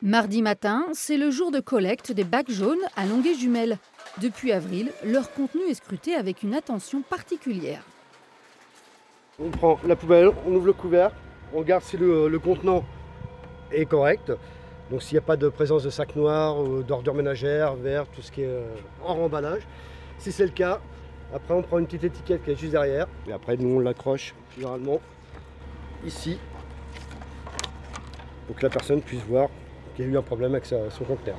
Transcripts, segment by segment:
Mardi matin, c'est le jour de collecte des bacs jaunes à Longué-Jumelles. Depuis avril, leur contenu est scruté avec une attention particulière. On prend la poubelle, on ouvre le couvercle, on regarde si le contenant est correct. Donc s'il n'y a pas de présence de sacs noirs, d'ordures ménagères, verres, tout ce qui est hors emballage. Si c'est le cas, après on prend une petite étiquette qui est juste derrière. Et après nous on l'accroche généralement ici. Pour que la personne puisse voir qu'il y a eu un problème avec son conteneur.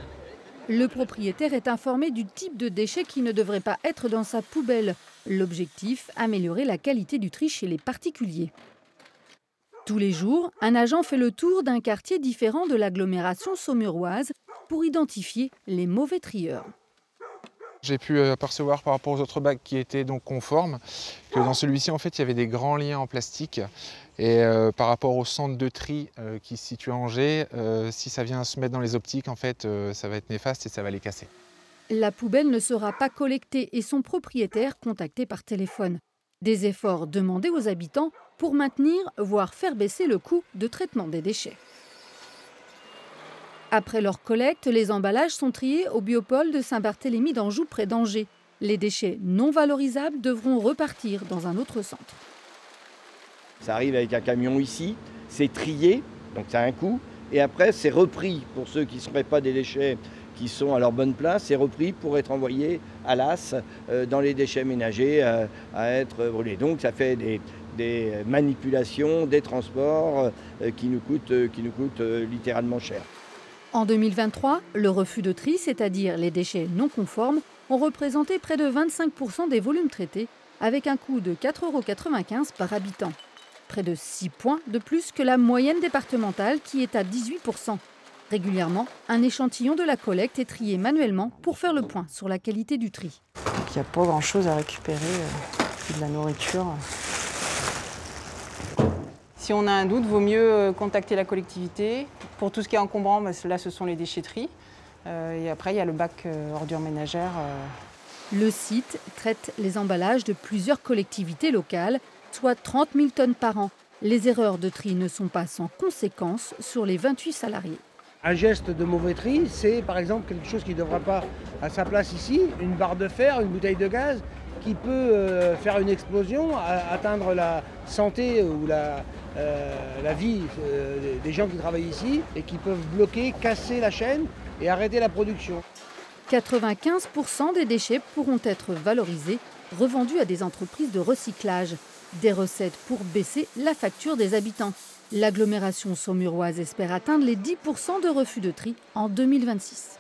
Le propriétaire est informé du type de déchets qui ne devrait pas être dans sa poubelle. L'objectif, améliorer la qualité du tri chez les particuliers. Tous les jours, un agent fait le tour d'un quartier différent de l'agglomération saumuroise pour identifier les mauvais trieurs. J'ai pu apercevoir par rapport aux autres bacs qui étaient donc conformes que dans celui-ci en fait il y avait des grands liens en plastique et par rapport au centre de tri qui se situe à Angers, si ça vient se mettre dans les optiques en fait ça va être néfaste et ça va les casser. La poubelle ne sera pas collectée et son propriétaire contacté par téléphone. Des efforts demandés aux habitants pour maintenir, voire faire baisser le coût de traitement des déchets. Après leur collecte, les emballages sont triés au biopôle de Saint-Barthélemy d'Anjou près d'Angers. Les déchets non valorisables devront repartir dans un autre centre. Ça arrive avec un camion ici, c'est trié, donc ça a un coût, et après c'est repris pour ceux qui ne seraient pas des déchets qui sont à leur bonne place, c'est repris pour être envoyé à l'AS dans les déchets ménagers à être brûlés. Donc ça fait des manipulations, des transports qui nous coûtent littéralement cher. En 2023, le refus de tri, c'est-à-dire les déchets non conformes, ont représenté près de 25% des volumes traités, avec un coût de 4,95 € par habitant. Près de 6 points de plus que la moyenne départementale qui est à 18%. Régulièrement, un échantillon de la collecte est trié manuellement pour faire le point sur la qualité du tri. Il n'y a pas grand-chose à récupérer, de la nourriture. Si on a un doute, vaut mieux contacter la collectivité. Pour tout ce qui est encombrant, là ce sont les déchetteries. Et après, il y a le bac ordures ménagères. Le site traite les emballages de plusieurs collectivités locales, soit 30 000 tonnes par an. Les erreurs de tri ne sont pas sans conséquences sur les 28 salariés. Un geste de mauvais tri, c'est par exemple quelque chose qui ne devra pas à sa place ici, une barre de fer, une bouteille de gaz, qui peut faire une explosion, atteindre la santé ou la vie des gens qui travaillent ici et qui peuvent bloquer, casser la chaîne et arrêter la production. 95% des déchets pourront être valorisés, revendus à des entreprises de recyclage. Des recettes pour baisser la facture des habitants. L'agglomération saumuroise espère atteindre les 10% de refus de tri en 2026.